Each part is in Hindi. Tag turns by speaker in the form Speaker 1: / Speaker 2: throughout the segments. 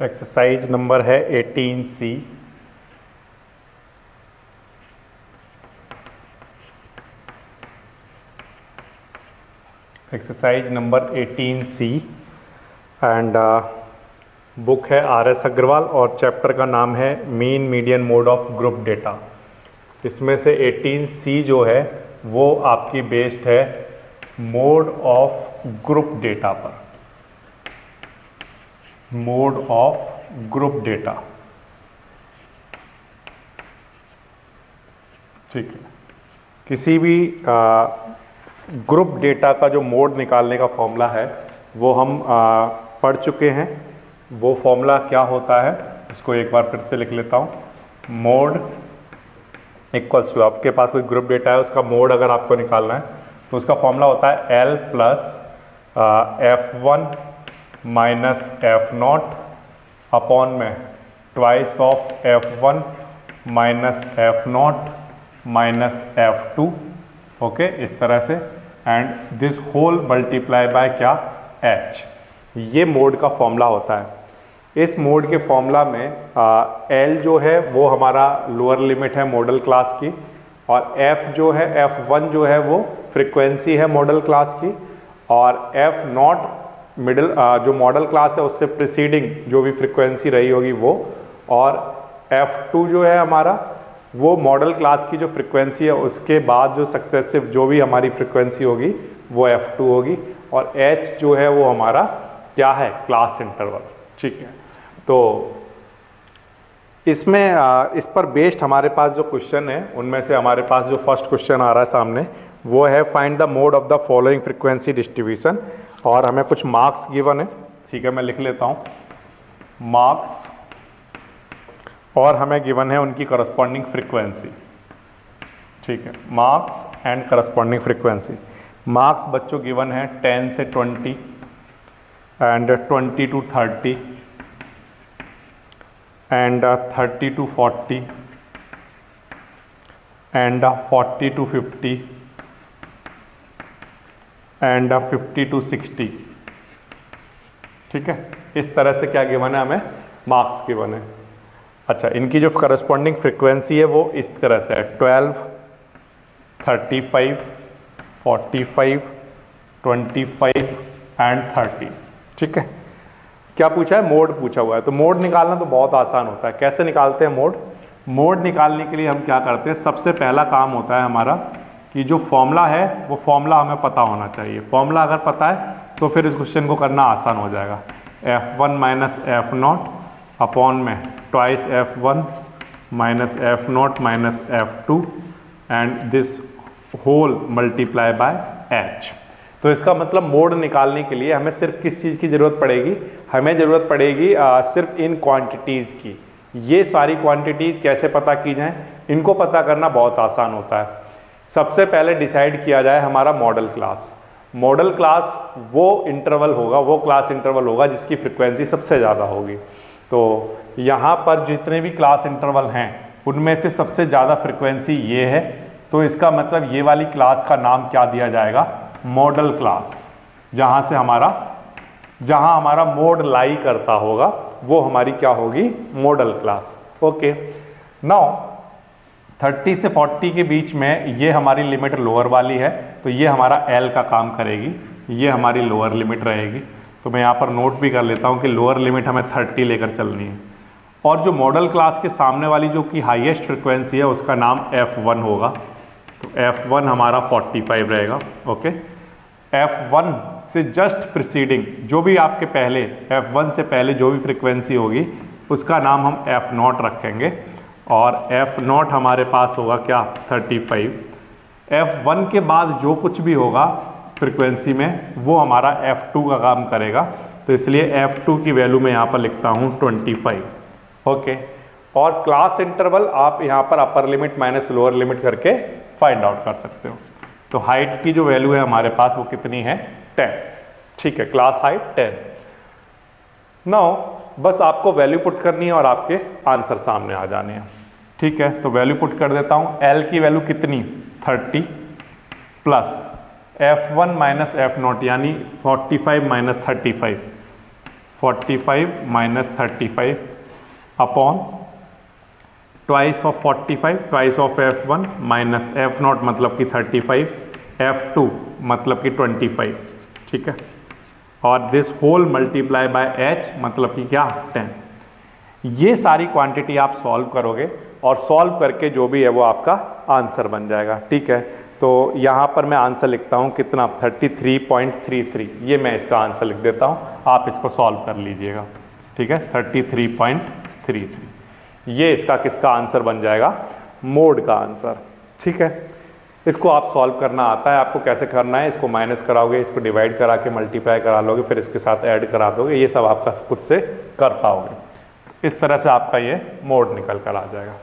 Speaker 1: एक्सरसाइज नंबर है 18C। Exercise number 18C and book है RS अग्रवाल और चैप्टर का नाम है mean median mode of group data. इसमें से 18C जो है वो आपकी बेस्ड है मोड ऑफ ग्रुप डेटा पर, मोड ऑफ ग्रुप डेटा। ठीक है, किसी भी ग्रुप डेटा का जो मोड निकालने का फॉर्मूला है वो हम पढ़ चुके हैं। वो फॉर्मूला क्या होता है इसको एक बार फिर से लिख लेता हूँ। मोड इक्वल्स टू, आपके पास कोई ग्रुप डेटा है उसका मोड अगर आपको निकालना है तो उसका फॉर्मूला होता है L plus F1 minus F0 upon में twice of F1 minus F0 minus F2। Okay, इस तरह से and this whole multiply by क्या, H। ये मोड का फॉर्मूला होता है। इस मोड के फॉर्मूला में L जो है वो हमारा लोअर लिमिट है मॉडल क्लास की, और F जो है F1 जो है वो फ्रीक्वेंसी है मॉडल क्लास की, और F0 मिडिल जो मॉडल क्लास है उससे प्रीसीडिंग जो भी फ्रीक्वेंसी रही होगी वो, और F2 जो है हमारा वो मॉडल क्लास की जो फ्रीक्वेंसी है उसके बाद जो सक्सेसिव जो भी हमारी फ्रीक्वेंसी होगी वो F2 होगी, और H जो है वो हमारा क्या है, क्लास इंटरवल। ठीक है, तो इसमें इस पर बेस्ड हमारे पास जो क्वेश्चन है उनमें से हमारे पास जो फर्स्ट क्वेश्चन आ रहा है सामने वो है find the mode of the following frequency distribution, और हमें कुछ मार्क्स गिवन है। ठीक है, मैं लिख लेता हूँ मार्क्स, और हमें गिवन है उनकी करस्पॉन्डिंग फ्रीक्वेंसी। ठीक है, marks and corresponding frequency. Marks बच्चों गिवन है 10 से 20 and 20 to 30 and 30 to 40 and 40 to 50 and 50 to 60। ठीक है, इस तरह से क्या गिवन है, हमें मार्क्स गिवन है। अच्छा, इनकी जो करस्पॉन्डिंग फ्रीक्वेंसी है वो इस तरह से है 12, 35, 45, 25 एंड 30। ठीक है, क्या पूछा है, मोड पूछा हुआ है। तो मोड निकालना तो बहुत आसान होता है। कैसे निकालते हैं मोड? मोड निकालने के लिए हम क्या करते हैं, सबसे पहला काम होता है हमारा कि जो फॉर्मूला है वो फॉर्मूला हमें पता होना चाहिए। फॉर्मूला अगर पता है तो फिर इस क्वेश्चन को करना आसान हो जाएगा। F1 माइनस F0 अपॉन में twice F1 minus F0 minus F2 and this whole multiply by H। तो इसका मतलब मोड निकालने के लिए हमें सिर्फ किस चीज़ की ज़रूरत पड़ेगी, हमें ज़रूरत पड़ेगी सिर्फ इन क्वांटिटीज़ की। ये सारी क्वांटिटीज कैसे पता की जाए, इनको पता करना बहुत आसान होता है। सबसे पहले डिसाइड किया जाए हमारा मॉडल क्लास। मॉडल क्लास वो इंटरवल होगा, वो क्लास इंटरवल होगा जिसकी फ्रीक्वेंसी सबसे ज़्यादा होगी। तो यहाँ पर जितने भी क्लास इंटरवल हैं उनमें से सबसे ज़्यादा फ्रीक्वेंसी ये है, तो इसका मतलब ये वाली क्लास का नाम क्या दिया जाएगा, मॉडल क्लास। जहाँ हमारा मोड लाई करता होगा वो हमारी क्या होगी, मॉडल क्लास। ओके, नाउ 30 से 40 के बीच में ये हमारी लिमिट लोअर वाली है, तो ये हमारा L का काम करेगी, ये हमारी लोअर लिमिट रहेगी। तो मैं यहाँ पर नोट भी कर लेता हूँ कि लोअर लिमिट हमें 30 लेकर चलनी है, और जो मॉडल क्लास के सामने वाली जो कि हाईएस्ट फ्रिक्वेंसी है उसका नाम F1 होगा। तो F1 हमारा 45 रहेगा। ओके, F1 से जस्ट प्रीसीडिंग जो भी आपके पहले F1 से पहले जो भी फ्रिक्वेंसी होगी उसका नाम हम F0 रखेंगे, और F0 हमारे पास होगा क्या, 35। F1 के बाद जो कुछ भी होगा फ्रिक्वेंसी में वो हमारा F2 का काम करेगा, तो इसलिए F2 की वैल्यू मैं यहाँ पर लिखता हूँ 25। ओके, और क्लास इंटरवल आप यहाँ पर upper limit minus lower limit करके फाइंड आउट कर सकते हो। तो हाइट की जो वैल्यू है हमारे पास वो कितनी है, 10। ठीक है, क्लास हाइट 10। नाउ बस आपको वैल्यू पुट करनी है और आपके आंसर सामने आ जाने हैं। ठीक है, तो वैल्यू पुट कर देता हूँ। L की वैल्यू कितनी, 30 प्लस F1 माइनस F0 यानी 45 minus 35, 45 minus 35 upon twice of 45 twice of F1 minus F0 मतलब कि 35 F2 मतलब कि 25, ठीक है। और this whole multiply by H मतलब कि क्या 10। ये सारी क्वांटिटी आप सॉल्व करोगे और सॉल्व करके जो भी है वो आपका आंसर बन जाएगा, ठीक है। तो यहाँ पर मैं आंसर लिखता हूँ कितना 33.33, ये मैं इसका आंसर लिख देता हूँ, आप इसको सॉल्व कर लीजिएगा, ठीक है। 33.33 ये इसका किसका आंसर बन जाएगा, मोड का आंसर, ठीक है। इसको आप सॉल्व करना आता है आपको, कैसे करना है, इसको माइनस कराओगे, इसको डिवाइड करा के मल्टीप्लाई करा लोगे, फिर इसके साथ ऐड करा दोगे, ये सब आपका खुद से कर पाओगे। इस तरह से आपका ये मोड निकल कर आ जाएगा,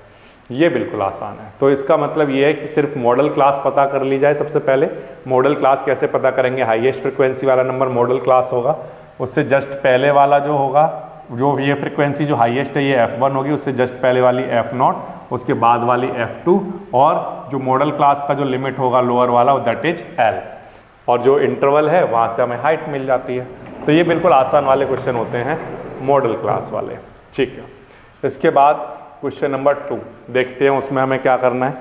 Speaker 1: ये बिल्कुल आसान है। तो इसका मतलब ये है कि सिर्फ मॉडल क्लास पता कर ली जाए सबसे पहले। मॉडल क्लास कैसे पता करेंगे, हाईएस्ट फ्रिक्वेंसी वाला नंबर मॉडल क्लास होगा, उससे जस्ट पहले वाला जो होगा, जो ये फ्रिक्वेंसी जो हाईएस्ट है ये F1 होगी, उससे जस्ट पहले वाली F0, उसके बाद वाली F2, और जो मॉडल क्लास का जो लिमिट होगा लोअर वाला दैट इज L, और जो इंटरवल है वहाँ से हमें हाइट मिल जाती है। तो ये बिल्कुल आसान वाले क्वेश्चन होते हैं मॉडल क्लास वाले, ठीक है। इसके बाद क्वेश्चन नंबर 2 देखते हैं, उसमें हमें क्या करना है।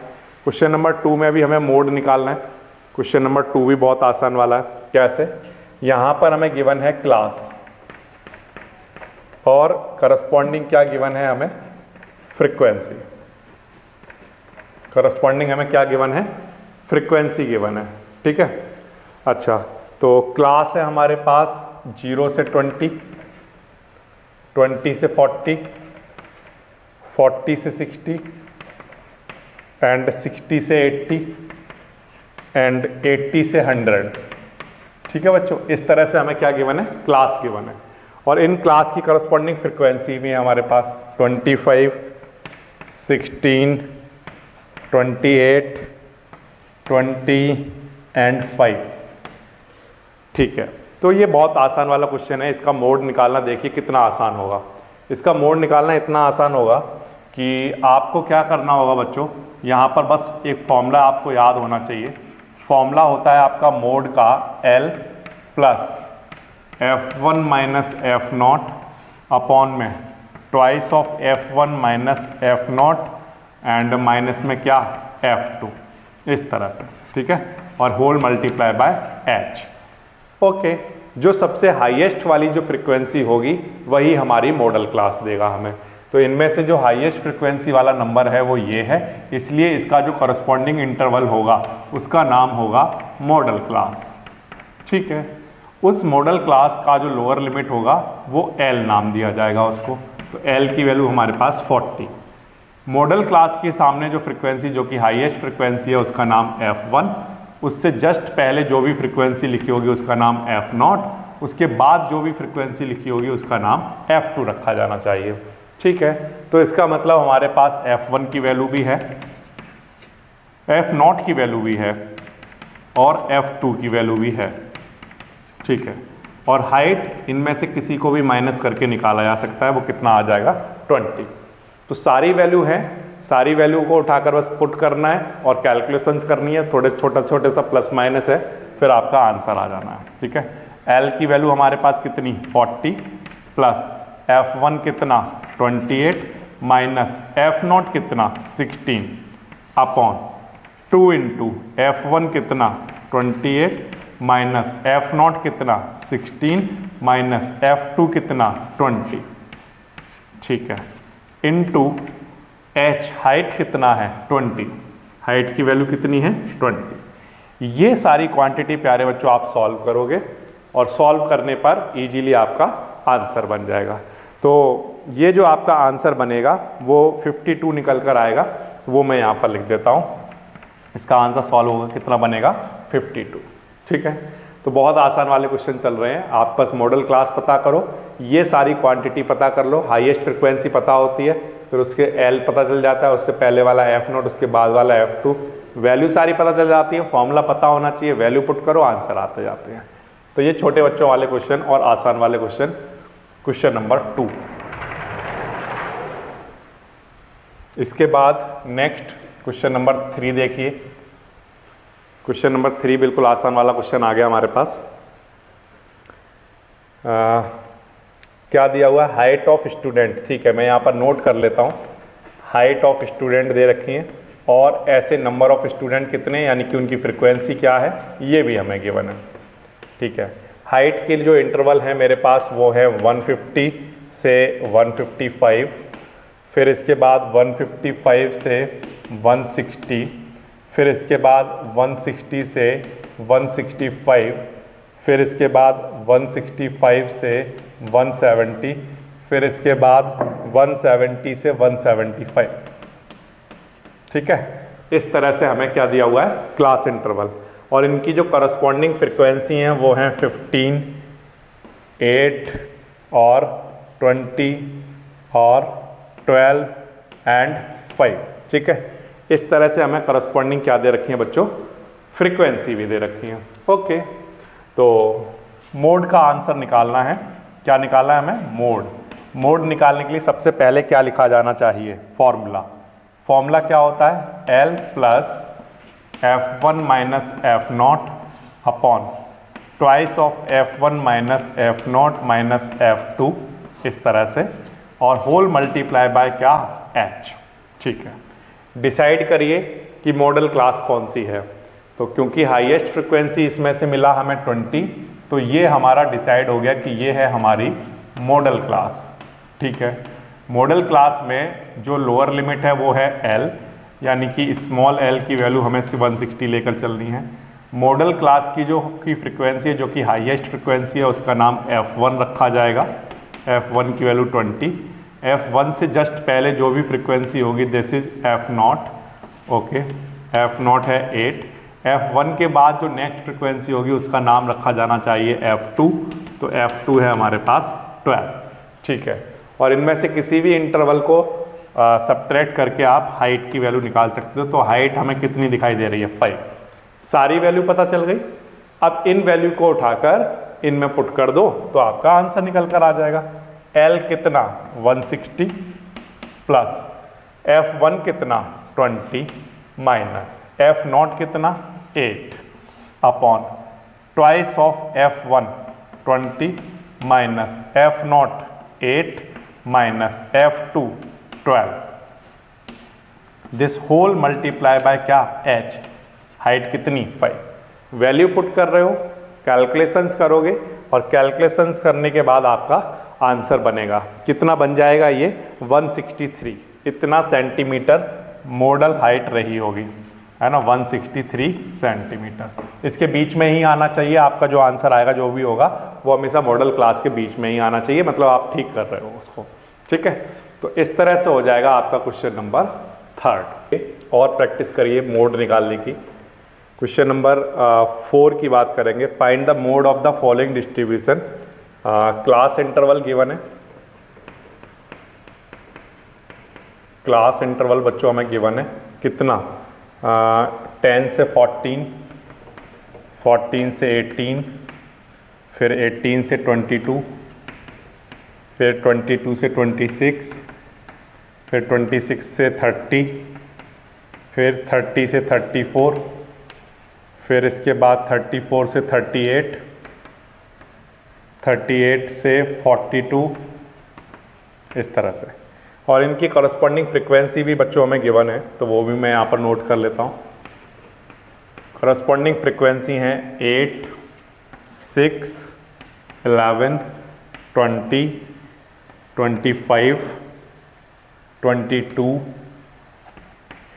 Speaker 1: क्वेश्चन नंबर 2 में भी हमें मोड निकालना है। क्वेश्चन नंबर 2 भी बहुत आसान वाला है। कैसे, यहाँ पर हमें गिवन है क्लास और करस्पॉन्डिंग क्या गिवन है हमें, फ्रीक्वेंसी। करस्पॉन्डिंग हमें क्या गिवन है, फ्रीक्वेंसी गिवन है, ठीक है। अच्छा, तो क्लास है हमारे पास 0 से 20, 20 से 40, 40 से 60 एंड 60 से 80 एंड 80 से 100, ठीक है बच्चों। इस तरह से हमें क्या गिवन है, क्लास गिवन है। और इन क्लास की करस्पॉन्डिंग फ्रीक्वेंसी भी है हमारे पास 25, 16, 28, 20 एंड 5, ठीक है। तो ये बहुत आसान वाला क्वेश्चन है। इसका मोड निकालना देखिए कितना आसान होगा। इसका मोड निकालना इतना आसान होगा कि आपको क्या करना होगा बच्चों, यहाँ पर बस एक फॉर्मूला आपको याद होना चाहिए। फॉर्मूला होता है आपका मोड का L plus F1 minus F0 upon में twice of F1 minus F0 and minus में क्या F2, इस तरह से, ठीक है। और whole multiply by H, okay. जो सबसे हाईएस्ट वाली जो फ्रीक्वेंसी होगी वही हमारी मॉडल क्लास देगा हमें। तो इनमें से जो हाईएस्ट फ्रीक्वेंसी वाला नंबर है वो ये है, इसलिए इसका जो करस्पॉन्डिंग इंटरवल होगा उसका नाम होगा मॉडल क्लास, ठीक है। उस मॉडल क्लास का जो लोअर लिमिट होगा वो L नाम दिया जाएगा उसको। तो L की वैल्यू हमारे पास 40। मॉडल क्लास के सामने जो फ्रीक्वेंसी जो कि हाईएस्ट फ्रीक्वेंसी है उसका नाम F1, उससे जस्ट पहले जो भी फ्रीक्वेंसी लिखी होगी उसका नाम F0, उसके बाद जो भी फ्रीक्वेंसी लिखी होगी उसका नाम F2 रखा जाना चाहिए, ठीक है। तो इसका मतलब हमारे पास F1 की वैल्यू भी है, F0 की वैल्यू भी है और F2 की वैल्यू भी है, ठीक है। और हाइट इनमें से किसी को भी माइनस करके निकाला जा सकता है, वो कितना आ जाएगा 20। तो सारी वैल्यू है, सारी वैल्यू को उठाकर बस पुट करना है और कैलकुलेशंस करनी है, थोड़े छोटे सा प्लस माइनस है, फिर आपका आंसर आ जाना है, ठीक है। L की वैल्यू हमारे पास कितनी 40 प्लस F1 कितना 28 माइनस F0 कितना 16 अपॉन 2 इंटू F1 कितना 28 माइनस F0 कितना 16 माइनस F2 कितना 20, ठीक है, इनटू H हाइट कितना है 20, हाइट की वैल्यू कितनी है 20। ये सारी क्वांटिटी प्यारे बच्चों आप सॉल्व करोगे और सॉल्व करने पर इजीली आपका आंसर बन जाएगा। तो ये जो आपका आंसर बनेगा वो 52 निकल कर आएगा, वो मैं यहाँ पर लिख देता हूँ। इसका आंसर सॉल्व होगा कितना बनेगा 52, ठीक है। तो बहुत आसान वाले क्वेश्चन चल रहे हैं। आप बस मॉडल क्लास पता करो, ये सारी क्वांटिटी पता कर लो, हाईएस्ट फ्रिक्वेंसी पता होती है, फिर उसके L पता चल जाता है, उससे पहले वाला F0, उसके बाद वाला F2, वैल्यू सारी पता चल जाती है, फॉर्मूला पता होना चाहिए, वैल्यू पुट करो, आंसर आते जाते हैं। तो ये छोटे बच्चों वाले क्वेश्चन और आसान वाले क्वेश्चन, क्वेश्चन नंबर 2। इसके बाद नेक्स्ट क्वेश्चन नंबर 3 देखिए। क्वेश्चन नंबर 3 बिल्कुल आसान वाला क्वेश्चन आ गया हमारे पास। क्या दिया हुआ है, हाइट ऑफ स्टूडेंट। ठीक है, मैं यहाँ पर नोट कर लेता हूँ, हाइट ऑफ स्टूडेंट दे रखी है और ऐसे नंबर ऑफ स्टूडेंट कितने, यानी कि उनकी फ्रीक्वेंसी क्या है, ये भी हमें गिवन है। ठीक है, हाइट के जो इंटरवल है मेरे पास वो है 150 से 155, फिर इसके बाद 155 से 160, फिर इसके बाद 160 से 165, फिर इसके बाद 165 से 170, फिर इसके बाद 170 से 175। ठीक है, इस तरह से हमें क्या दिया हुआ है, क्लास इंटरवल, और इनकी जो करस्पॉन्डिंग फ्रिक्वेंसी हैं वो हैं 15, 8 और 20 और 12 एंड 5। ठीक है, इस तरह से हमें करस्पॉन्डिंग क्या दे रखी है बच्चों, फ्रीक्वेंसी भी दे रखी है। ओके, तो मोड का आंसर निकालना है, क्या निकालना है हमें, मोड। मोड निकालने के लिए सबसे पहले क्या लिखा जाना चाहिए, फॉर्मूला। फॉर्मूला क्या होता है, L plus F1 minus F not upon twice of F1 minus F nought minus F2, इस तरह से, और होल मल्टीप्लाई बाय क्या, H। ठीक है, डिसाइड करिए कि मॉडल क्लास कौन सी है। तो क्योंकि हाईएस्ट फ्रिक्वेंसी इसमें से मिला हमें 20, तो ये हमारा डिसाइड हो गया कि ये है हमारी मॉडल क्लास। ठीक है, मॉडल क्लास में जो लोअर लिमिट है वो है L, यानी कि स्मॉल l की वैल्यू हमें 160 लेकर चलनी है। मॉडल क्लास की जो फ्रिक्वेंसी है, जो कि हाईएस्ट फ्रिक्वेंसी है, उसका नाम F1 रखा जाएगा। F1 की वैल्यू 20, F1 से जस्ट पहले जो भी फ्रिक्वेंसी होगी this is F0। Okay, F0 है 8। F1 के बाद जो नेक्स्ट फ्रिक्वेंसी होगी उसका नाम रखा जाना चाहिए F2, तो F2 है हमारे पास 12। ठीक है, और इनमें से किसी भी इंटरवल को सबट्रैक्ट करके आप हाइट की वैल्यू निकाल सकते हो। तो हाइट हमें कितनी दिखाई दे रही है, 5। सारी वैल्यू पता चल गई। अब इन वैल्यू को उठाकर इनमें पुट कर दो तो आपका आंसर निकल कर आ जाएगा। L कितना 160 प्लस F1 कितना 20 माइनस F0 कितना 8 upon twice of F1 20 minus F0 8 minus F2 12, this whole multiply by क्या, H। हाइट कितनी 5। वैल्यू पुट कर रहे हो, कैलकुलेशंस करोगे और कैलकुलेशंस करने के बाद आपका आंसर बनेगा। कितना बन जाएगा ये, 163। इतना सेंटीमीटर मॉडल हाइट रही होगी, है ना, 163 सेंटीमीटर। इसके बीच में ही आना चाहिए आपका जो आंसर आएगा, जो भी होगा वो हमेशा मॉडल क्लास के बीच में ही आना चाहिए, मतलब आप ठीक कर रहे हो उसको। ठीक है, तो इस तरह से हो जाएगा आपका क्वेश्चन नंबर 3। और प्रैक्टिस करिए मोड निकालने की। क्वेश्चन नंबर 4 की बात करेंगे। Find the mode of the following distribution. Class interval given है। क्लास इंटरवल बच्चों हमें गिवन है कितना, 10 से 14, 14 से 18, फिर 18 से 22, फिर 22 से 26, फिर 26 से 30, फिर 30 से 34, फिर इसके बाद 34 से 38, 38 से 42, इस तरह से। और इनकी करस्पॉन्डिंग फ्रीक्वेंसी भी बच्चों हमें गिवन है, तो वो भी मैं यहाँ पर नोट कर लेता हूँ। करस्पॉन्डिंग फ्रीक्वेंसी हैं 8, 6, 11, 20, 25, 22,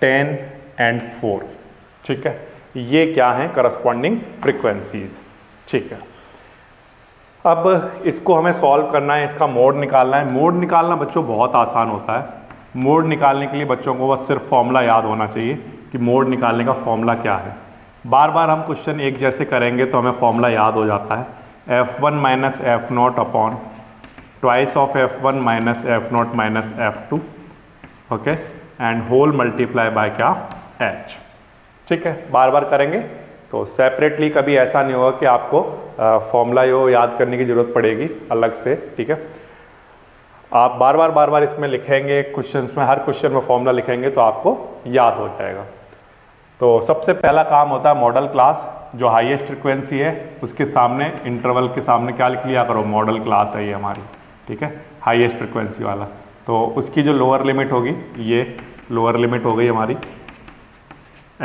Speaker 1: 10 एंड 4। ठीक है, ये क्या है, करस्पॉन्डिंग फ्रीक्वेंसीज। ठीक है, अब इसको हमें सॉल्व करना है, इसका मोड निकालना है। मोड निकालना बच्चों बहुत आसान होता है। मोड निकालने के लिए बच्चों को बस सिर्फ फॉर्मूला याद होना चाहिए कि मोड निकालने का फॉर्मूला क्या है। बार बार हम क्वेश्चन एक जैसे करेंगे तो हमें फॉर्मूला याद हो जाता है। F1 minus F not upon twice of F1 minus F nought minus F2, okay, and whole multiply by क्या, H। ठीक है, बार बार करेंगे तो सेपरेटली कभी ऐसा नहीं होगा कि आपको फॉर्मूला यो याद करने की जरूरत पड़ेगी अलग से। ठीक है, आप बार बार इसमें लिखेंगे, क्वेश्चंस में हर क्वेश्चन में फॉर्मूला लिखेंगे तो आपको याद हो जाएगा। तो सबसे पहला काम होता है मॉडल क्लास, जो हाईएस्ट फ्रिक्वेंसी है उसके सामने इंटरवल के सामने क्या लिख लिया करो, मॉडल क्लास है ये हमारी। ठीक है, हाईएस्ट फ्रिक्वेंसी वाला। तो उसकी जो लोअर लिमिट होगी, ये लोअर लिमिट हो गई हमारी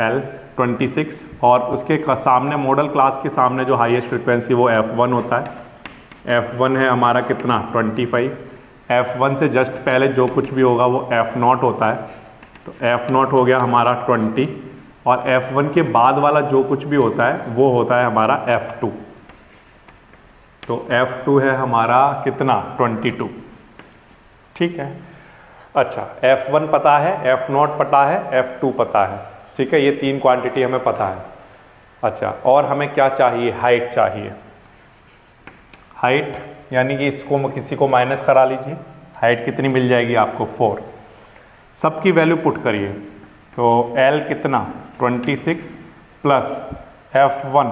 Speaker 1: L26, और उसके सामने मॉडल क्लास के सामने जो हाईएस्ट फ्रिक्वेंसी वो F1 होता है। F1 है हमारा कितना 25। F1 से जस्ट पहले जो कुछ भी होगा वो F0 होता है, तो F0 हो गया हमारा 20, और F1 के बाद वाला जो कुछ भी होता है वो होता है हमारा F2। तो F2 है हमारा कितना 22, ठीक है। अच्छा, F1 पता है, F0 पता है, F2 पता है, ठीक है, ये तीन क्वांटिटी हमें पता है। अच्छा, और हमें क्या चाहिए, हाइट चाहिए। हाइट यानी कि इसको किसी को माइनस करा लीजिए, हाइट कितनी मिल जाएगी आपको 4। सबकी वैल्यू पुट करिए, तो L कितना 26 plus F1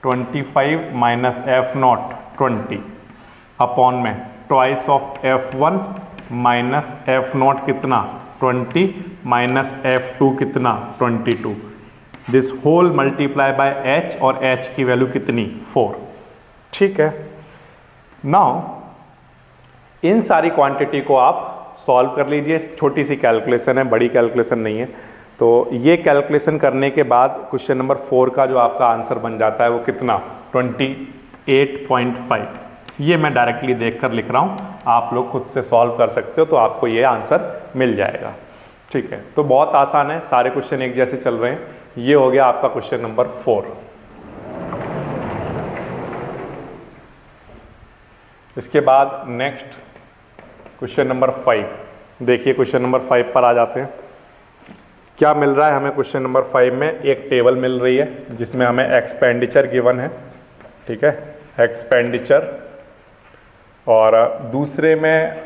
Speaker 1: 25 minus F0 20 upon में twice of F1 minus F0 कितना 20 माइनस F2 कितना 22, this whole multiply by H, और H की वैल्यू कितनी 4, ठीक है। नाउ इन सारी क्वांटिटी को आप सॉल्व कर लीजिए, छोटी सी कैलकुलेशन है, बड़ी कैलकुलेशन नहीं है। तो ये कैलकुलेशन करने के बाद क्वेश्चन नंबर 4 का जो आपका आंसर बन जाता है वो कितना 28.5। ये मैं डायरेक्टली देखकर लिख रहा हूँ, आप लोग खुद से सॉल्व कर सकते हो, तो आपको ये आंसर मिल जाएगा, ठीक है। तो बहुत आसान है, सारे क्वेश्चन एक जैसे चल रहे हैं। ये हो गया आपका क्वेश्चन नंबर 4। इसके बाद नेक्स्ट क्वेश्चन नंबर 5। देखिए क्वेश्चन नंबर 5 पर आ जाते हैं। क्या मिल रहा है हमें क्वेश्चन नंबर 5 में, एक टेबल मिल रही है जिसमें हमें एक्सपेंडिचर गिवन है, ठीक है, एक्सपेंडिचर, और दूसरे में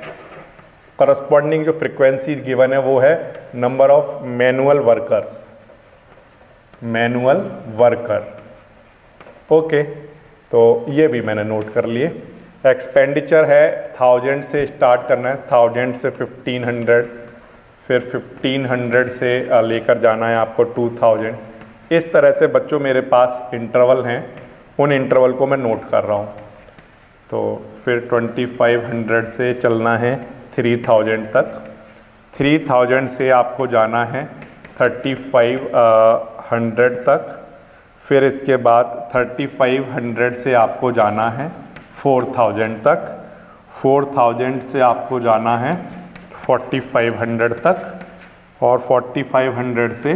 Speaker 1: करस्पॉन्डिंग जो फ्रीक्वेंसी गिवन है वो है number of manual workers, manual worker, okay. तो ये भी मैंने नोट कर लिए। एक्सपेंडिचर है 1000 से स्टार्ट करना है, 1000 से 1500, फिर 1500 से लेकर जाना है आपको 2000। इस तरह से बच्चों मेरे पास इंटरवल हैं, उन इंटरवल को मैं नोट कर रहा हूँ। तो फिर 2500 से चलना है 3000 तक, 3000 से आपको जाना है 3500 तक, फिर इसके बाद 3500 से आपको जाना है 4000 तक, 4000 से आपको जाना है 4500 तक, और 4500 से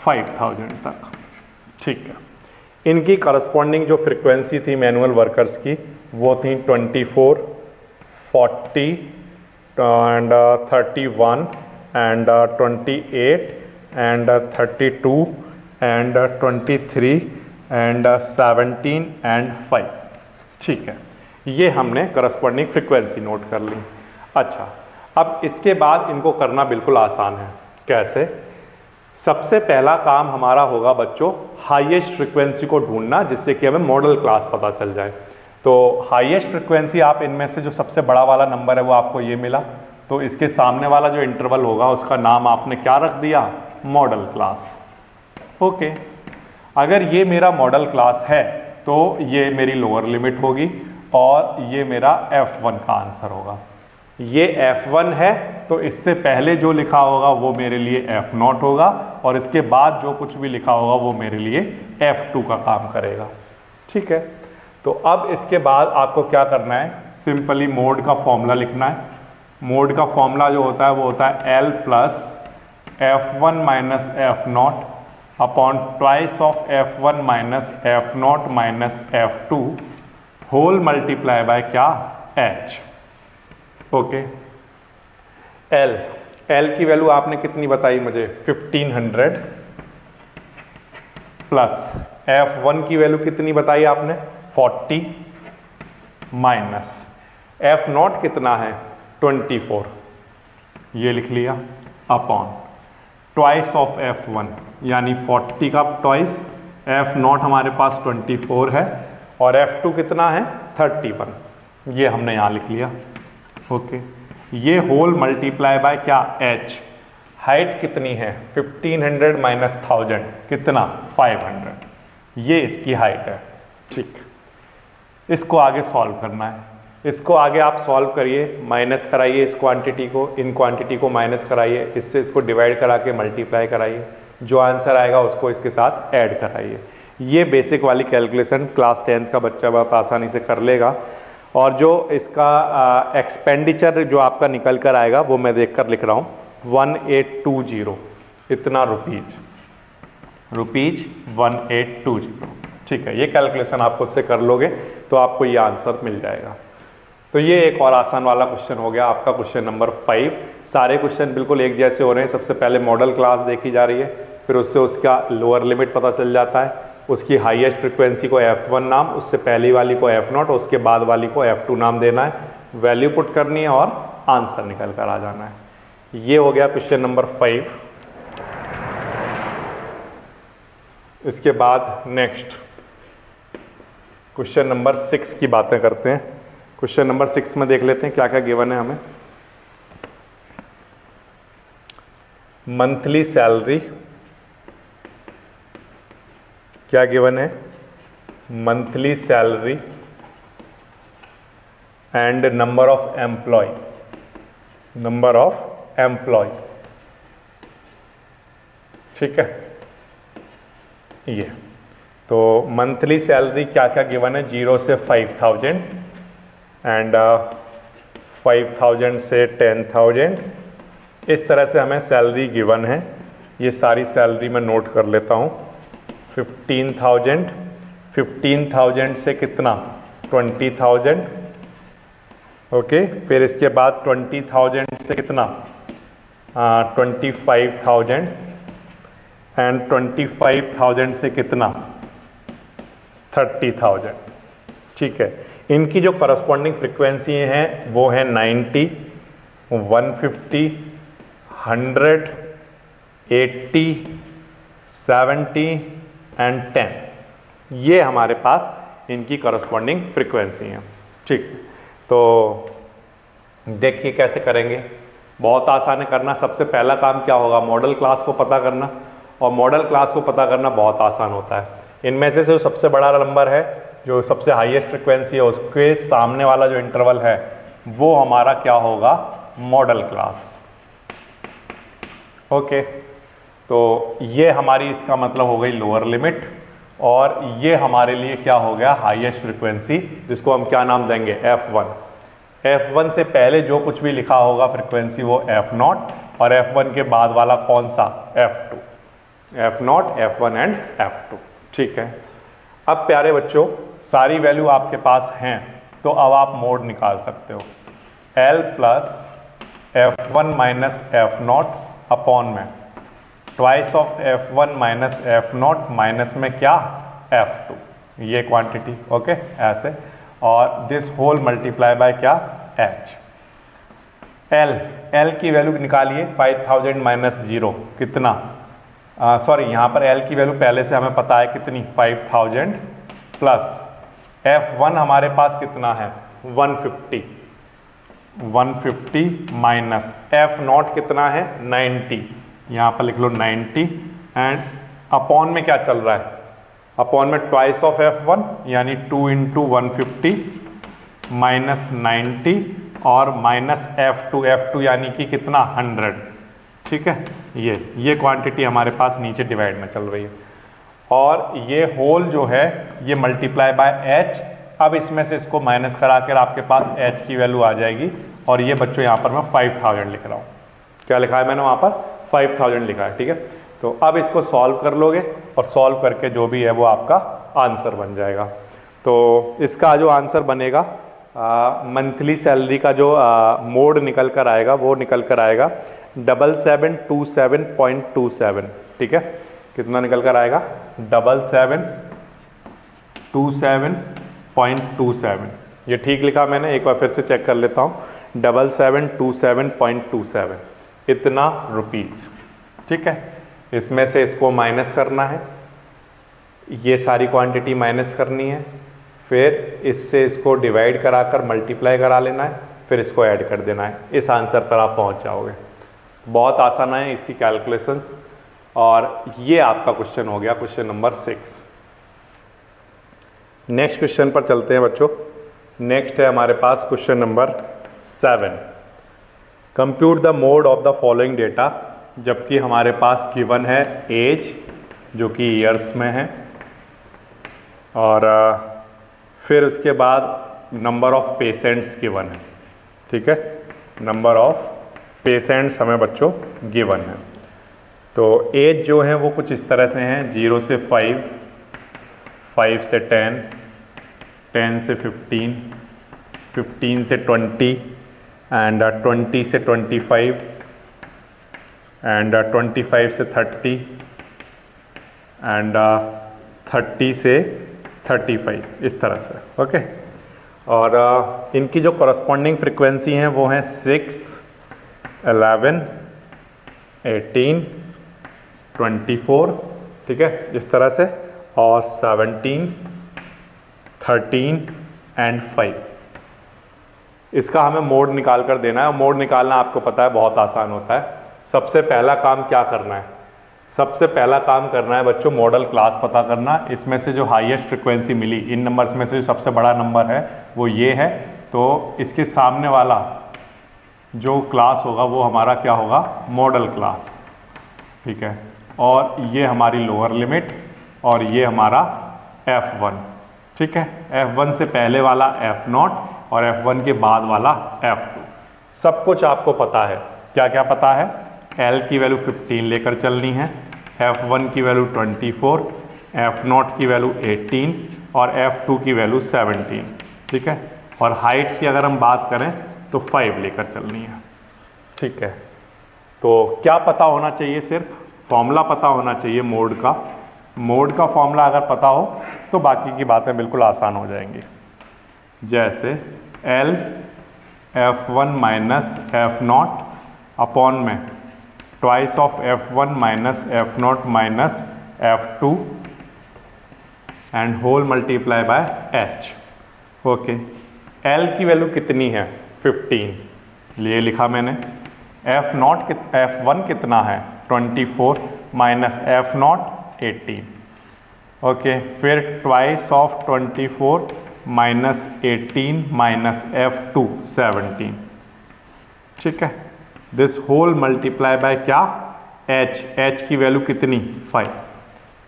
Speaker 1: 5000 तक, ठीक है। इनकी करस्पॉन्डिंग जो फ्रीक्वेंसी थी मैनुअल वर्कर्स की वो थी 24, 40 and 31 and 28 and 32 and 23 and 17 and 5, ठीक है। ये हमने करस्पॉन्डिंग फ्रीक्वेंसी नोट कर ली। अच्छा, अब इसके बाद इनको करना बिल्कुल आसान है। कैसे? सबसे पहला काम हमारा होगा बच्चों हाईएस्ट फ्रीक्वेंसी को ढूंढना, जिससे कि हमें मॉडल क्लास पता चल जाए। तो हाईएस्ट फ्रीक्वेंसी, आप इनमें से जो सबसे बड़ा वाला नंबर है वो आपको ये मिला, तो इसके सामने वाला जो इंटरवल होगा उसका नाम आपने क्या रख दिया, मॉडल क्लास, ओके। अगर ये मेरा मॉडल क्लास है तो ये मेरी लोअर लिमिट होगी, और ये मेरा F1 का आंसर होगा। ये F1 है तो इससे पहले जो लिखा होगा वो मेरे लिए F0 होगा, और इसके बाद जो कुछ भी लिखा होगा वो मेरे लिए F2 का काम करेगा, ठीक है। तो अब इसके बाद आपको क्या करना है, सिंपली मोड का फॉर्मूला लिखना है। मोड का फॉर्मूला जो होता है वो होता है L plus F1 minus F0 upon twice of F1 minus F0 minus F2 whole multiply by क्या, H, ओके। L की वैल्यू आपने कितनी बताई मुझे, 1500 प्लस F1 की वैल्यू कितनी बताई आपने, 40 माइनस F0 कितना है, 24, ये लिख लिया, अपॉन ट्वाइस ऑफ F1 यानी 40 का ट्वाइस, F0 हमारे पास 24 है, और F2 कितना है 31, ये हमने यहाँ लिख लिया, ओके। ये होल मल्टीप्लाई बाय क्या, H। हाइट कितनी है 1500 माइनस 1000 कितना, 500, ये इसकी हाइट है, ठीक। इसको आगे सॉल्व करना है। इसको आगे आप सॉल्व करिए, माइनस कराइए इस क्वांटिटी को, इन क्वांटिटी को माइनस कराइए, इससे इसको डिवाइड करा के मल्टीप्लाई कराइए, जो आंसर आएगा उसको इसके साथ ऐड कराइए। ये बेसिक वाली कैलकुलेशन क्लास 10th का बच्चा बहुत आसानी से कर लेगा। और जो इसका एक्सपेंडिचर जो आपका निकल कर आएगा वो मैं देख कर लिख रहा हूँ 1820, इतना रुपीज 1820। ठीक है, ये कैलकुलेशन आप खुद से कर लोगे तो आपको ये आंसर मिल जाएगा। तो ये एक और आसान वाला क्वेश्चन हो गया आपका क्वेश्चन नंबर 5। सारे क्वेश्चन बिल्कुल एक जैसे हो रहे हैं। सबसे पहले मॉडल क्लास देखी जा रही है, फिर उससे उसका लोअर लिमिट पता चल जाता है, उसकी हाईएस्ट फ्रीक्वेंसी को F1 नाम, उससे पहली वाली को F0, उसके बाद वाली को F2 नाम देना है, वैल्यू पुट करनी है और आंसर निकल कर आ जाना है। ये हो गया क्वेश्चन नंबर 5। इसके बाद नेक्स्ट क्वेश्चन नंबर 6 की बातें करते हैं। क्वेश्चन नंबर 6 में देख लेते हैं क्या क्या गिवन है हमें। मंथली सैलरी क्या गिवन है, monthly salary and number of employ, number of employ. ठीक है, ये तो मंथली सैलरी क्या क्या गिवन है, 0 से 5000 एंड 5000 से 10,000, इस तरह से हमें सैलरी गिवन है। ये सारी सैलरी मैं नोट कर लेता हूँ। 15,000 से कितना 20,000, ओके। फिर इसके बाद 20,000 से कितना 25,000 एंड 25,000 से कितना 30,000। ठीक है, इनकी जो करस्पॉन्डिंग फ्रीक्वेंसी हैं वो है 90, 150, 100, 80, 70 एंड 10। ये हमारे पास इनकी करस्पॉन्डिंग फ्रीक्वेंसी हैं। ठीक, तो देखिए कैसे करेंगे। बहुत आसान है करना। सबसे पहला काम क्या होगा, मॉडल क्लास को पता करना, और मॉडल क्लास को पता करना बहुत आसान होता है। इनमें से जो सबसे बड़ा नंबर है, जो सबसे हाईएस्ट फ्रीक्वेंसी है, उसके सामने वाला जो इंटरवल है वो हमारा क्या होगा, मॉडल क्लास। ओके, तो ये हमारी इसका मतलब हो गई लोअर लिमिट, और ये हमारे लिए क्या हो गया, हाईएस्ट फ्रीक्वेंसी, जिसको हम क्या नाम देंगे, F1। F1 से पहले जो कुछ भी लिखा होगा फ्रीक्वेंसी वो F0, और F1 के बाद वाला कौन सा, F2। F0, F1 and F2। ठीक है, अब प्यारे बच्चों सारी वैल्यू आपके पास हैं, तो अब आप मोड निकाल सकते हो। L plus F1 minus F0 upon में twice of F1 minus F0 minus में क्या, F2, ये क्वांटिटी। ओके, ऐसे, और दिस होल मल्टीप्लाई बाय क्या, H। L की वैल्यू निकालिए, 5000 माइनस 0 कितना, सॉरी यहाँ पर L की वैल्यू पहले से हमें पता है कितनी, 5000 प्लस F1 हमारे पास कितना है, 150 माइनस F0 कितना है, 90, यहाँ पर लिख लो 90, एंड अपॉन में क्या चल रहा है, अपॉन में ट्वाइस ऑफ F1 यानी 2 इंटू 150 माइनस 90 और माइनस F2 यानी कि कितना, 100। ठीक है, ये क्वांटिटी हमारे पास नीचे डिवाइड में चल रही है, और ये होल जो है ये मल्टीप्लाई बाय H। अब इसमें से इसको माइनस करा कर आपके पास H की वैल्यू आ जाएगी, और ये बच्चों यहाँ पर मैं 5000 लिख रहा हूँ। क्या लिखा है मैंने वहाँ पर, 5000 लिखा है। ठीक है, तो अब इसको सॉल्व कर लोगे, और सॉल्व करके जो भी है वो आपका आंसर बन जाएगा। तो इसका जो आंसर बनेगा, मंथली सैलरी का जो मोड निकल कर आएगा वो निकल कर आएगा 7727.27। ठीक है, कितना निकल कर आएगा, 7727.27। ये ठीक लिखा मैंने, एक बार फिर से चेक कर लेता हूँ, 7727.27, इतना रुपीज। ठीक है, इसमें से इसको माइनस करना है, ये सारी क्वांटिटी माइनस करनी है, फिर इससे इसको डिवाइड कराकर मल्टीप्लाई करा लेना है, फिर इसको ऐड कर देना है। इस आंसर पर आप पहुंच जाओगे। बहुत आसान है इसकी कैलकुलेशंस, और ये आपका क्वेश्चन हो गया क्वेश्चन नंबर 6। नेक्स्ट क्वेश्चन पर चलते हैं बच्चों। नेक्स्ट है हमारे पास question number 7। Compute the mode of the following data, जबकि हमारे पास गिवन है एज जो कि ईयर्स में है, और फिर उसके बाद नंबर ऑफ पेशेंट्स गिवन है। ठीक है, नंबर ऑफ पेशेंट्स हमें बच्चों गिवन है। तो एज जो है वो कुछ इस तरह से हैं, 0 से 5, 5 से 10, 10 से 15, 15 से 20 एंड 20 से 25 एंड 25 से 30 एंड 30 से 35, इस तरह से। ओके, और इनकी जो कॉरस्पॉन्डिंग फ्रीक्वेंसी हैं वो हैं 6, 11, 18, 24, ठीक है, इस तरह से, और 17, 13 एंड 5। इसका हमें मोड निकाल कर देना है, और मोड निकालना आपको पता है बहुत आसान होता है। सबसे पहला काम क्या करना है? सबसे पहला काम करना है बच्चों मॉडल क्लास पता करना। इसमें से जो हाईएस्ट फ्रिक्वेंसी मिली, इन नंबर्स में से जो सबसे बड़ा नंबर है वो ये है, तो इसके सामने वाला जो क्लास होगा वो हमारा क्या होगा? Model class. ठीक है, और ये हमारी लोअर लिमिट, और ये हमारा F1। ठीक है, F1 से पहले वाला F0 और F1 के बाद वाला F2। सब कुछ आपको पता है। क्या क्या पता है? L की वैल्यू 15 लेकर चलनी है, F1 की वैल्यू 24, F0 की वैल्यू 18 और F2 की वैल्यू 17। ठीक है, और हाइट की अगर हम बात करें तो 5 लेकर चलनी है। ठीक है, तो क्या पता होना चाहिए? सिर्फ फॉर्मूला पता होना चाहिए मोड का। मोड का फॉर्मूला अगर पता हो तो बाकी की बातें बिल्कुल आसान हो जाएंगी। जैसे L F1 minus F0 upon में twice of F1 minus F0 minus F2 and whole multiply by H। Okay, L की वैल्यू कितनी है? 15 लिए लिखा मैंने। F1 कितना है? 24 माइनस F0 18। ओके, फिर twice of 24 minus 18 minus F2 17। ठीक है, दिस होल मल्टीप्लाई बाय क्या? H की वैल्यू कितनी? 5।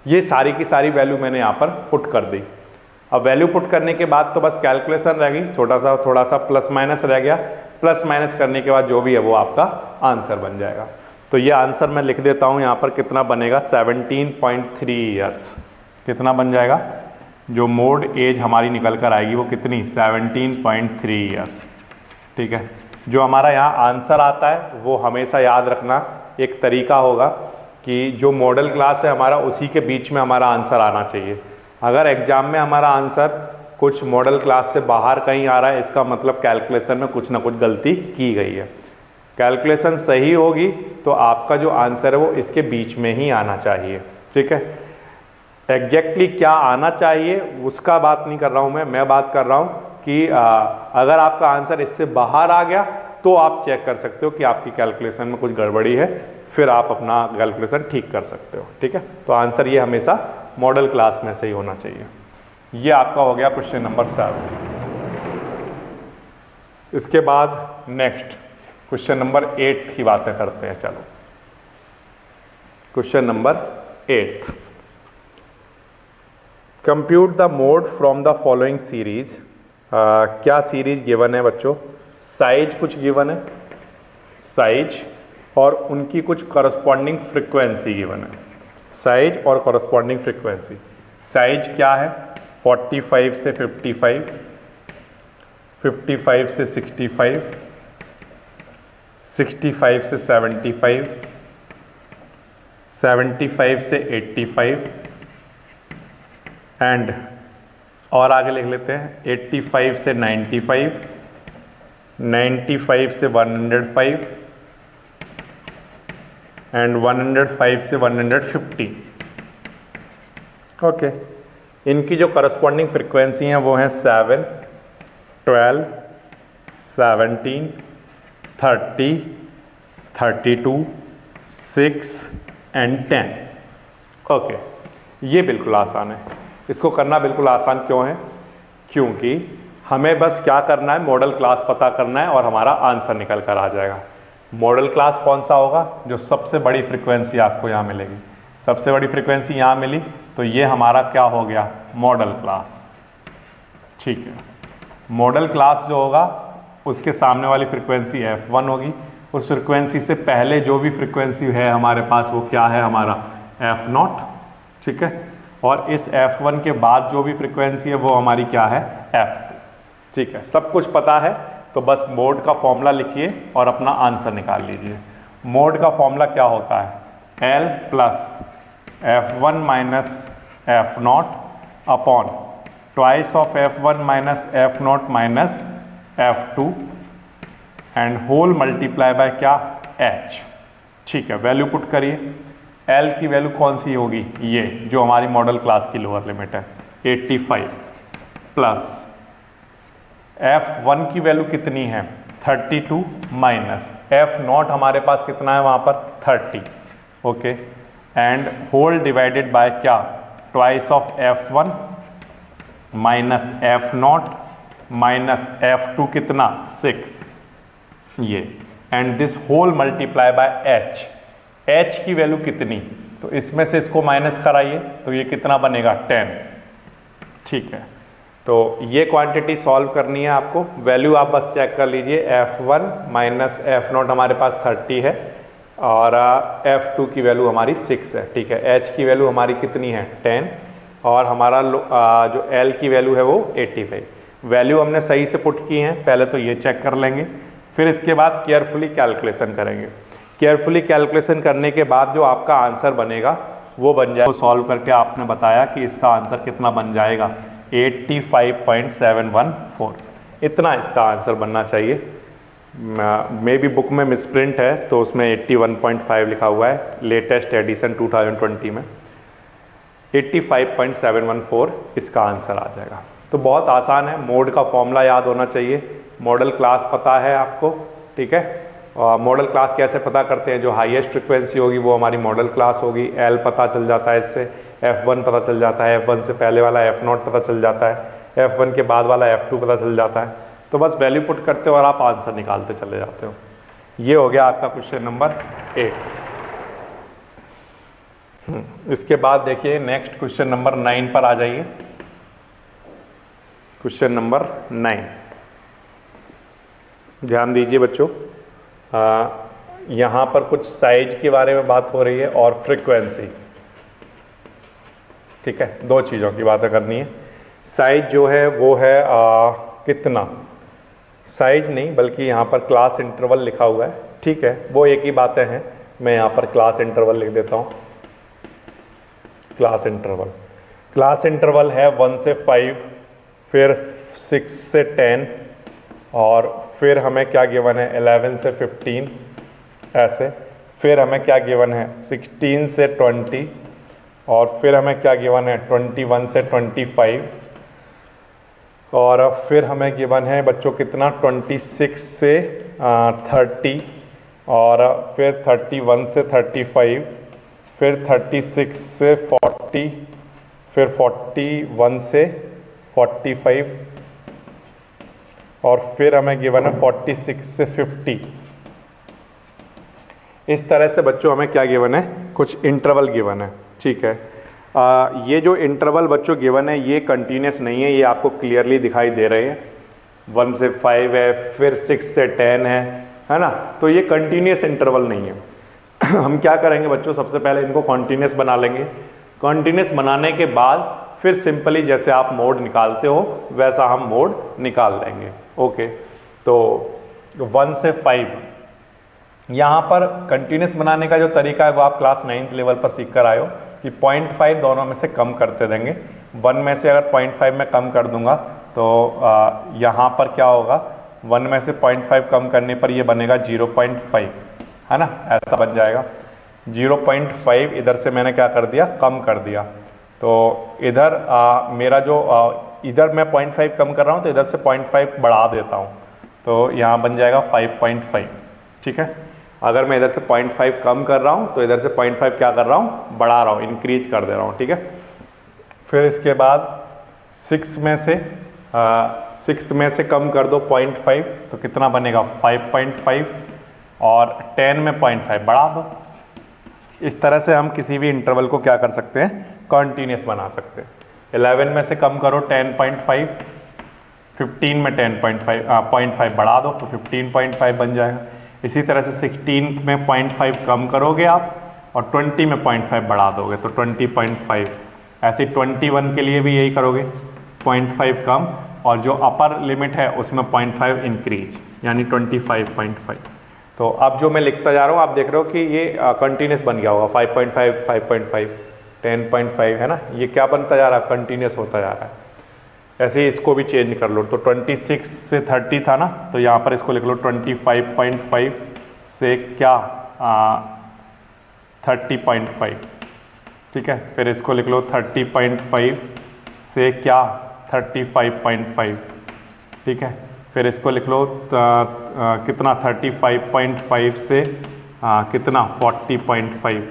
Speaker 1: ये सारी की सारी वैल्यू मैंने यहाँ पर पुट कर दी। अब वैल्यू पुट करने के बाद तो बस कैलकुलेशन रह गई, थोड़ा सा प्लस माइनस रह गया। प्लस माइनस करने के बाद जो भी है वो आपका आंसर बन जाएगा। तो ये आंसर मैं लिख देता हूँ यहाँ पर, कितना बनेगा? 17.3 ईयर्स। कितना बन जाएगा? जो मोड एज हमारी निकल कर आएगी वो कितनी? 17.3 ईयर्स। ठीक है, जो हमारा यहाँ आंसर आता है वो हमेशा याद रखना, एक तरीका होगा कि जो मॉडल क्लास है हमारा उसी के बीच में हमारा आंसर आना चाहिए। अगर एग्जाम में हमारा आंसर कुछ मॉडल क्लास से बाहर कहीं आ रहा है, इसका मतलब कैलकुलेशन में कुछ ना कुछ गलती की गई है। कैलकुलेशन सही होगी तो आपका जो आंसर है वो इसके बीच में ही आना चाहिए। ठीक है, एग्जैक्टली क्या आना चाहिए उसका बात नहीं कर रहा हूँ मैं बात कर रहा हूँ कि अगर आपका आंसर इससे बाहर आ गया तो आप चेक कर सकते हो कि आपकी कैलकुलेशन में कुछ गड़बड़ी है, फिर आप अपना कैलकुलेशन ठीक कर सकते हो। ठीक है, तो आंसर ये हमेशा मॉडल क्लास में से ही होना चाहिए। ये आपका हो गया क्वेश्चन नंबर 7। इसके बाद नेक्स्ट क्वेश्चन नंबर 8 की बातें करते हैं। चलो, question number 8, compute the mode from the following series. क्या सीरीज गिवन है बच्चों? साइज कुछ गिवन है, साइज और उनकी कुछ करस्पॉन्डिंग फ्रीक्वेंसी गिवन है। साइज और करस्पॉन्डिंग फ्रीक्वेंसी। साइज क्या है? 45 से 55, 55 से 65, 65 से 75, 75 से 85 एंड और आगे लिख लेते हैं 85 से 95, 95 से 105 एंड 105 से 150। ओके, इनकी जो करस्पॉन्डिंग फ्रीक्वेंसी हैं वो हैं 7, 12, 17, 30, 32, 6 एंड 10। ओके, ये बिल्कुल आसान है। इसको करना बिल्कुल आसान क्यों है? क्योंकि हमें बस क्या करना है, मॉडल क्लास पता करना है और हमारा आंसर निकल कर आ जाएगा। मॉडल क्लास कौन सा होगा, जो सबसे बड़ी फ्रीक्वेंसी आपको यहाँ मिलेगी। सबसे बड़ी फ्रीक्वेंसी यहाँ मिली तो ये हमारा क्या हो गया, मॉडल क्लास। ठीक है, मॉडल क्लास जो होगा उसके सामने वाली फ्रीक्वेंसी f1 होगी। उस फ्रीक्वेंसी से पहले जो भी फ्रीक्वेंसी है हमारे पास वो क्या है, हमारा f0। ठीक है, और इस f1 के बाद जो भी फ्रीक्वेंसी है वो हमारी क्या है, f2। ठीक है, सब कुछ पता है तो बस मोड का फॉर्मूला लिखिए और अपना आंसर निकाल लीजिए। मोड का फॉर्मूला क्या होता है, L plus f1 minus f0 upon twice of f1 minus f0 minus f2 and whole multiply by क्या, h। ठीक है, वैल्यू पुट करिए। L की वैल्यू कौन सी होगी, ये जो हमारी मॉडल क्लास की लोअर लिमिट है 85 प्लस f1 की वैल्यू कितनी है 32 माइनस f0 हमारे पास कितना है वहां पर 30। Okay, and whole divided by क्या, twice of f1 minus f0 minus f2 कितना 6 ये, and this whole multiply by h की वैल्यू कितनी, तो इसमें से इसको माइनस कराइए तो ये कितना बनेगा 10। ठीक है, तो ये क्वांटिटी सॉल्व करनी है आपको। वैल्यू आप बस चेक कर लीजिए, f1 माइनस f0 हमारे पास 30 है और f2 की वैल्यू हमारी 6 है। ठीक है, h की वैल्यू हमारी कितनी है 10 और हमारा जो L की वैल्यू है वो 85। वैल्यू हमने सही से पुट की है, पहले तो ये चेक कर लेंगे, फिर इसके बाद केयरफुली कैलकुलेशन करेंगे। केयरफुली कैलकुलेशन करने के बाद जो आपका आंसर बनेगा वो बन जाएगा, सॉल्व करके आपने बताया कि इसका आंसर कितना बन जाएगा 85.714। इतना इसका आंसर बनना चाहिए। मे बी बुक में मिसप्रिंट है तो उसमें 81.5 लिखा हुआ है, लेटेस्ट एडिशन 2020 में 85.714 इसका आंसर आ जाएगा। तो बहुत आसान है, मोड का फॉर्मूला याद होना चाहिए, मॉडल क्लास पता है आपको। ठीक है, और मॉडल क्लास कैसे पता करते हैं, जो हाईएस्ट फ्रिक्वेंसी होगी वो हमारी मॉडल क्लास होगी। L पता चल जाता है इससे, f1 पता चल जाता है, f1 से पहले वाला f0 पता चल जाता है, f1 के बाद वाला f2 पता चल जाता है। तो बस वैल्यू पुट करते हो और आप आंसर निकालते चले जाते हो। ये हो गया आपका क्वेश्चन नंबर 8। इसके बाद देखिए नेक्स्ट क्वेश्चन नंबर 9 पर आ जाइए। क्वेश्चन नंबर 9, ध्यान दीजिए बच्चों, यहाँ पर कुछ साइज के बारे में बात हो रही है और फ्रीक्वेंसी। ठीक है, दो चीज़ों की बातें करनी है। साइज जो है वो है कितना, साइज नहीं बल्कि यहाँ पर क्लास इंटरवल लिखा हुआ है। ठीक है, वो एक ही बातें हैं, मैं यहाँ पर क्लास इंटरवल लिख देता हूँ। क्लास इंटरवल है 1 से 5, फिर 6 से 10 और फिर हमें क्या गिवन है 11 से 15 ऐसे, फिर हमें क्या गिवन है 16 से 20 और फिर हमें क्या गिवन है 21 से 25 और फिर हमें गिवन है बच्चों कितना 26 से 30 और फिर 31 से 35, फिर 36 से 40, फिर 41 से 45 और फिर हमें गिवन है 46 से 50। इस तरह से बच्चों हमें क्या गिवन है, कुछ इंटरवल गिवन है। ठीक है, ये जो इंटरवल बच्चों गिवन है ये कंटिन्यूस नहीं है, ये आपको क्लियरली दिखाई दे रहे हैं। 1 से 5 है, फिर 6 से 10 है ना, तो ये कंटिन्यूस इंटरवल नहीं है। हम क्या करेंगे बच्चों, सबसे पहले इनको कॉन्टिन्यूस बना लेंगे। कॉन्टिन्यूस बनाने के बाद फिर सिंपली जैसे आप मोड निकालते हो वैसा हम मोड निकाल लेंगे। ओके, तो 1 से 5 यहाँ पर कंटिन्यूस बनाने का जो तरीका है वो आप क्लास 9th लेवल पर सीख कर आए हो कि 0.5 दोनों में से कम करते देंगे। 1 में से अगर 0.5 में कम कर दूंगा तो यहाँ पर क्या होगा, 1 में से 0.5 कम करने पर ये बनेगा 0.5, है ना, ऐसा बन जाएगा। 0.5 इधर से मैंने क्या कर दिया, कम कर दिया। तो इधर मेरा जो इधर मैं 0.5 कम कर रहा हूँ तो इधर से 0.5 बढ़ा देता हूँ, तो यहाँ बन जाएगा 5.5। ठीक है, अगर मैं इधर से 0.5 कम कर रहा हूँ तो इधर से 0.5 क्या कर रहा हूँ, बढ़ा रहा हूँ, इंक्रीज कर दे रहा हूँ। ठीक है, फिर इसके बाद 6 में से 6 में से कम कर दो 0.5 तो कितना बनेगा 5.5 और 10 में 0.5 बढ़ा दो। इस तरह से हम किसी भी इंटरवल को क्या कर सकते हैं, कॉन्टीन्यूस बना सकते हैं। 11 में से कम करो 10.5, 15 में 0.5 बढ़ा दो तो 15.5 बन जाएगा। इसी तरह से 16 में 0.5 कम करोगे आप और 20 में 0.5 बढ़ा दोगे तो 20.5। ऐसे 21 के लिए भी यही करोगे, 0.5 कम और जो अपर लिमिट है उसमें 0.5 इंक्रीज यानी 25.5। तो अब जो मैं लिखता जा रहा हूँ आप देख रहे हो कि ये कंटिन्यूस बन गया होगा 5.5, 5.5, 10.5 है ना, ये क्या बनता जा रहा है, कंटिन्यूस होता जा रहा है। ऐसे ही इसको भी चेंज कर लो तो 26 से 30 था ना, तो यहाँ पर इसको लिख लो 25.5 से क्या 30.5, ठीक है। फिर इसको लिख लो 30.5 से क्या 35.5, ठीक है। फिर इसको लिख लो कितना 35.5 से कितना 40.5।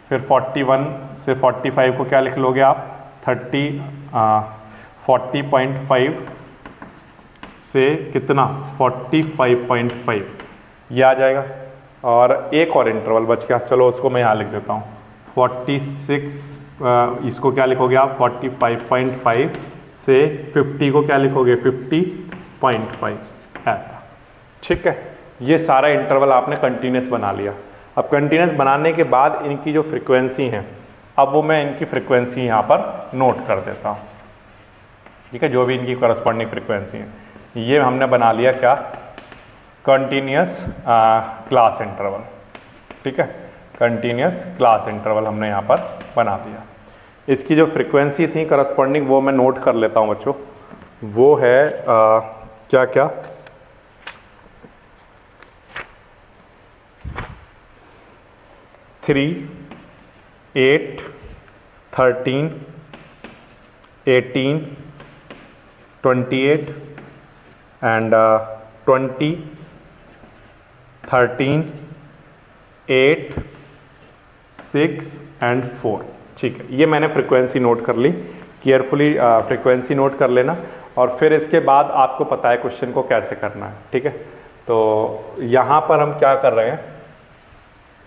Speaker 1: फिर 41 से 45 को क्या लिख लोगे आप 40.5 से कितना 45.5, ये आ जाएगा। और एक और इंटरवल बच गया, चलो उसको मैं यहाँ लिख देता हूँ 46, इसको क्या लिखोगे आप 45.5 से 50 को क्या लिखोगे 50.5 ऐसा, ठीक है। ये सारा इंटरवल आपने कंटिन्यूस बना लिया। अब कंटिन्यूस बनाने के बाद इनकी जो फ्रीक्वेंसी है, अब वो मैं इनकी फ्रीक्वेंसी यहाँ पर नोट कर देता हूँ, ठीक है। जो भी इनकी करस्पॉन्डिंग फ्रीक्वेंसी है, ये हमने बना लिया क्या कंटिन्यूस क्लास इंटरवल, ठीक है। कंटिन्यूस क्लास इंटरवल हमने यहाँ पर बना दिया। इसकी जो फ्रीक्वेंसी थी करस्पॉन्डिंग वो मैं नोट कर लेता हूँ बच्चों, वो है क्या क्या 3, 8, 13, 18, 28 and 20, 13, 8, 6 and 4, ठीक है। ये मैंने फ्रीक्वेंसी नोट कर ली, केयरफुली फ्रीक्वेंसी नोट कर लेना और फिर इसके बाद आपको पता है क्वेश्चन को कैसे करना है, ठीक है। तो यहाँ पर हम क्या कर रहे हैं,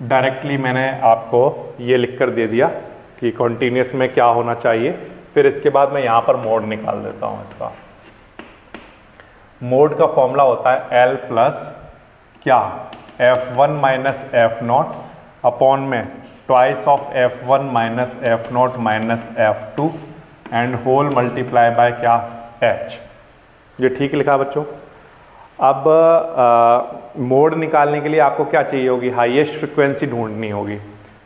Speaker 1: डायरेक्टली मैंने आपको ये लिख कर दे दिया कि कॉन्टीन्यूस में क्या होना चाहिए। फिर इसके बाद मैं यहाँ पर मोड निकाल देता हूँ। इसका मोड का फॉर्मूला होता है L प्लस क्या F1 माइनस F0 अपॉन में twice of F1 minus F0 minus F2 and whole multiply by क्या H। ये ठीक लिखा बच्चों। अब मोड निकालने के लिए आपको क्या चाहिए होगी, हाईएस्ट फ्रिक्वेंसी ढूंढनी होगी।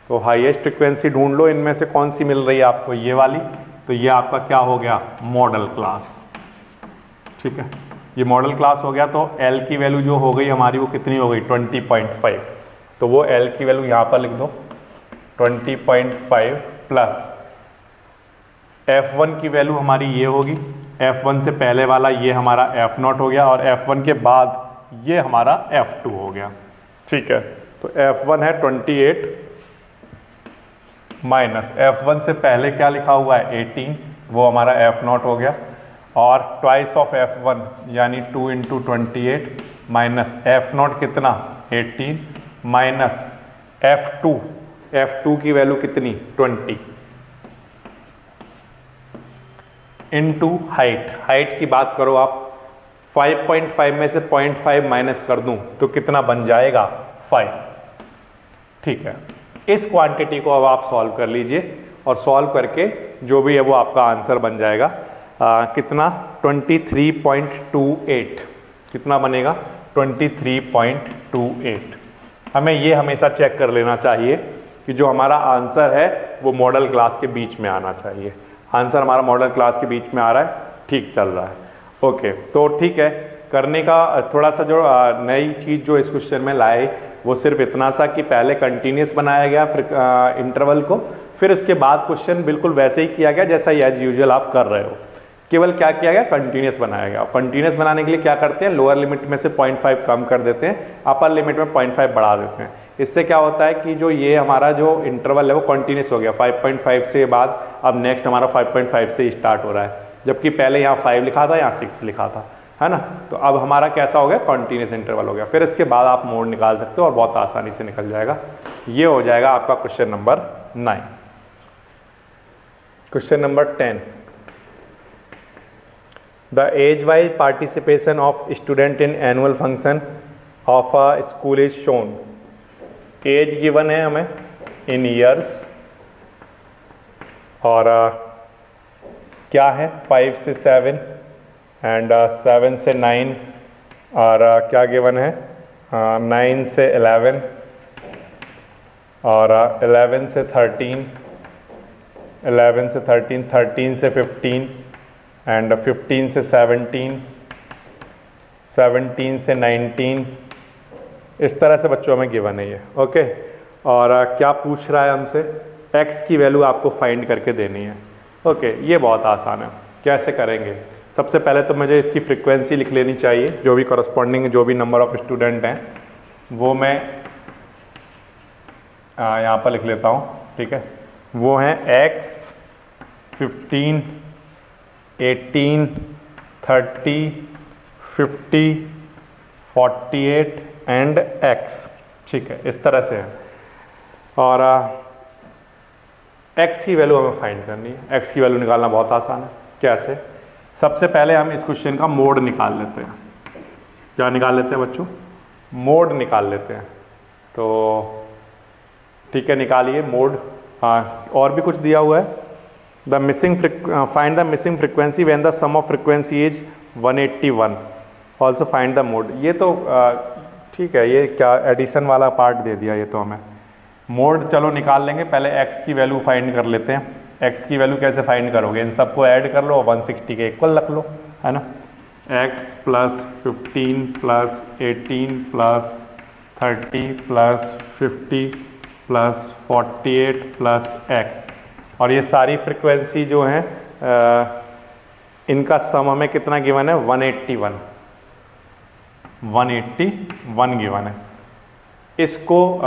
Speaker 1: तो हाईएस्ट फ्रिक्वेंसी ढूंढ लो, इनमें से कौन सी मिल रही है आपको, ये वाली। तो ये आपका क्या हो गया मॉडल क्लास, ठीक है। ये मॉडल क्लास हो गया। तो L की वैल्यू जो हो गई हमारी वो कितनी हो गई 20.5। तो वो L की वैल्यू यहाँ पर लिख दो 20.5 प्लस F1 की वैल्यू हमारी ये होगी, F1 से पहले वाला ये हमारा F0 हो गया और F1 के बाद ये हमारा F2 हो गया, ठीक है। तो F1 है 28 माइनस F1 से पहले क्या लिखा हुआ है 18, वो हमारा F0 हो गया और ट्वाइस ऑफ F1 यानी 2 इंटू 28 माइनस F0 कितना 18 माइनस F2 की वैल्यू कितनी 20 इंटू हाइट की बात करो आप 5.5 में से 0.5 माइनस कर दूं तो कितना बन जाएगा 5, ठीक है। इस क्वांटिटी को अब आप सॉल्व कर लीजिए और सॉल्व करके जो भी है वो आपका आंसर बन जाएगा कितना 23.28, कितना बनेगा 23.28। हमें ये हमेशा चेक कर लेना चाहिए कि जो हमारा आंसर है वो मॉडल क्लास के बीच में आना चाहिए। आंसर हमारा मॉडल क्लास के बीच में आ रहा है, ठीक चल रहा है, ओके। तो ठीक है, करने का थोड़ा सा जो नई चीज़ जो इस क्वेश्चन में लाए वो सिर्फ इतना सा कि पहले कंटिन्यूस बनाया गया इंटरवल को, फिर इसके बाद क्वेश्चन बिल्कुल वैसे ही किया गया जैसा एज यूजुअल आप कर रहे हो, केवल क्या किया गया कंटिन्यूस बनाया गया। कंटिन्यूस बनाने के लिए क्या करते हैं, लोअर लिमिट में से 0.5 कम कर देते हैं, अपर लिमिट में 0.5 बढ़ा देते हैं। इससे क्या होता है कि जो ये हमारा जो इंटरवल है वो कंटिन्यूस हो गया। 5.5 से बाद अब नेक्स्ट हमारा 5.5 से स्टार्ट हो रहा है, जबकि पहले यहाँ 5 लिखा था, यहाँ 6 लिखा था। है ना। तो अब हमारा कैसा हो गया, कॉन्टिन्यूस इंटरवल हो गया। फिर इसके बाद आप मोड निकाल सकते हो और बहुत आसानी से निकल जाएगा। ये हो जाएगा आपका question number 9। Question number 10, the age wise participation of student in annual function of a school is shown. As given है हमें इन ईयर्स और क्या है 5 से 7 एंड 7 से 9 और क्या गिवन है 9 से 11 और 11 से 13, 11 से 13, 13 से 15 एंड 15 से 17, 17 से 19, इस तरह से बच्चों में गिवन है ये। ओके, और क्या पूछ रहा है हमसे, x की वैल्यू आपको फाइंड करके देनी है। ओके, ये बहुत आसान है। कैसे करेंगे, सबसे पहले तो मुझे इसकी फ्रीक्वेंसी लिख लेनी चाहिए, जो भी करस्पॉन्डिंग जो भी नंबर ऑफ स्टूडेंट हैं वो मैं यहाँ पर लिख लेता हूँ। ठीक है, वो हैं x 15, 18, 30, 50, 48 एंड x। ठीक है, इस तरह से है। और x की वैल्यू हमें फाइंड करनी है। x की वैल्यू निकालना बहुत आसान है। कैसे, सबसे पहले हम इस क्वेश्चन का मोड निकाल लेते हैं। क्या निकाल लेते हैं बच्चों, मोड निकाल लेते हैं। तो ठीक है, निकालिए मोड। और भी कुछ दिया हुआ है, the missing find the missing frequency when the sum of frequency is 181, also find the mode. ये तो ठीक है, ये क्या एडिशन वाला पार्ट दे दिया ये तो हमें। मोड चलो निकाल लेंगे, पहले x की वैल्यू फाइंड कर लेते हैं। x की वैल्यू कैसे फाइंड करोगे, इन सबको ऐड कर लो, 160 के इक्वल रख लो, है ना। x plus 15 plus 18 plus 30 plus 50 plus 48 plus x, और ये सारी फ्रिक्वेंसी जो हैं इनका सम हमें कितना गिवन है, 181 गिवन है। इसको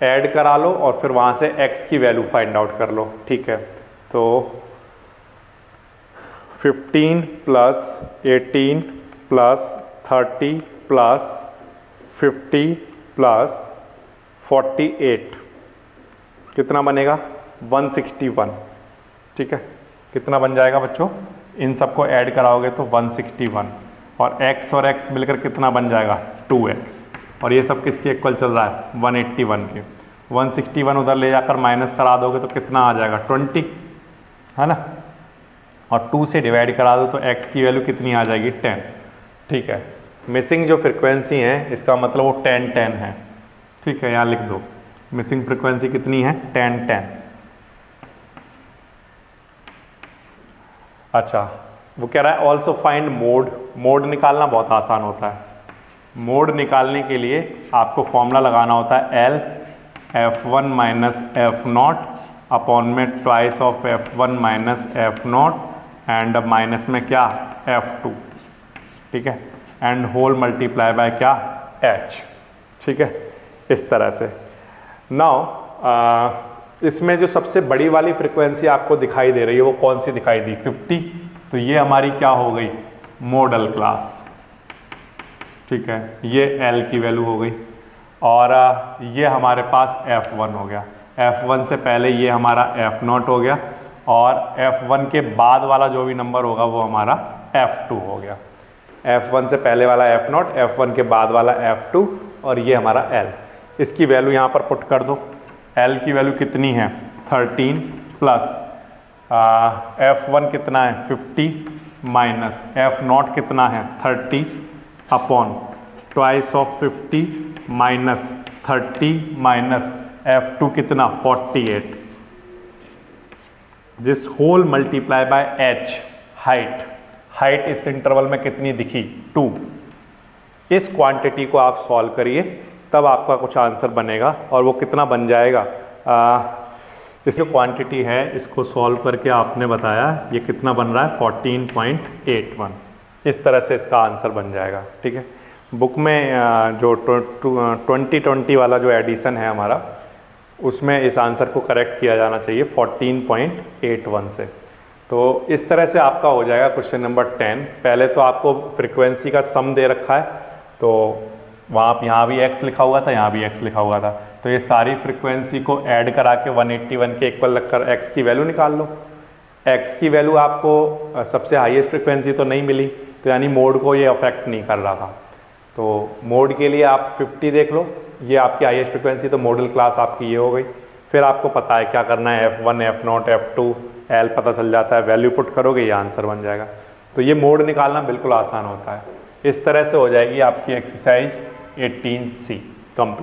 Speaker 1: ऐड करा लो और फिर वहाँ से x की वैल्यू फाइंड आउट कर लो। ठीक है, तो 15 प्लस 18 प्लस 30 प्लस 50 प्लस 48 कितना बनेगा, 161। ठीक है, कितना बन जाएगा बच्चों, इन सबको ऐड कराओगे तो 161, और x और x मिलकर कितना बन जाएगा, 2x, और ये सब किसके इक्वल चल रहा है, 181 के। 161 उधर ले जाकर माइनस करा दोगे तो कितना आ जाएगा, 20, है ना, और 2 से डिवाइड करा दो तो x की वैल्यू कितनी आ जाएगी, 10। ठीक है, मिसिंग जो फ्रिक्वेंसी है इसका मतलब वो 10 10 है। ठीक है, यहाँ लिख दो, मिसिंग फ्रिक्वेंसी कितनी है, 10 10। अच्छा, वो कह रहा है ऑल्सो फाइंड मोड। मोड निकालना बहुत आसान होता है। मोड निकालने के लिए आपको फॉर्मूला लगाना होता है L F1 minus F not upon में twice of F1 minus F naught and minus में क्या, F2। ठीक है, एंड होल मल्टीप्लाई बाय क्या, H। ठीक है, इस तरह से। नाउ इसमें जो सबसे बड़ी वाली फ्रिक्वेंसी आपको दिखाई दे रही है वो कौन सी दिखाई दी, 50। तो ये हमारी क्या हो गई, मॉडल क्लास। ठीक है, ये L की वैल्यू हो गई, और ये हमारे पास F1 हो गया। F1 से पहले ये हमारा F0 हो गया, और F1 के बाद वाला जो भी नंबर होगा वो हमारा F2 हो गया। F1 से पहले वाला F0, F1 के बाद वाला F2, और ये हमारा L। इसकी वैल्यू यहाँ पर पुट कर दो। L की वैल्यू कितनी है, 13 प्लस F1 कितना है, 50 माइनस F0 कितना है, 30 upon twice of 50 minus 30 minus F2 कितना, 48। This whole multiply by H, height. Height इस इंटरवल में कितनी दिखी, 2। इस क्वांटिटी को आप सॉल्व करिए, तब आपका कुछ आंसर बनेगा, और वो कितना बन जाएगा, इस जो क्वांटिटी है इसको सॉल्व करके आपने बताया ये कितना बन रहा है, 14.81। इस तरह से इसका आंसर बन जाएगा। ठीक है, बुक में जो 2020 वाला जो एडिशन है हमारा, उसमें इस आंसर को करेक्ट किया जाना चाहिए 14.81 से। तो इस तरह से आपका हो जाएगा क्वेश्चन नंबर 10। पहले तो आपको फ्रीक्वेंसी का सम दे रखा है, तो वहाँ यहाँ भी x लिखा हुआ था, यहाँ भी x लिखा हुआ था, तो ये सारी फ्रीक्वेंसी को ऐड करा के 181 के इक्वल रखकर x की वैल्यू निकाल लो। x की वैल्यू आपको सबसे हाईएस्ट फ्रीक्वेंसी तो नहीं मिली, तो यानी मोड को ये अफेक्ट नहीं कर रहा था। तो मोड के लिए आप 50 देख लो, ये आपकी हाईएस्ट फ्रीक्वेंसी, तो मॉडल क्लास आपकी ये हो गई। फिर आपको पता है क्या करना है, F1 F0 F2 L पता चल जाता है, वैल्यू पुट करोगे ये आंसर बन जाएगा। तो ये मोड निकालना बिल्कुल आसान होता है। इस तरह से हो जाएगी आपकी एक्सरसाइज 18C कंप्लीट।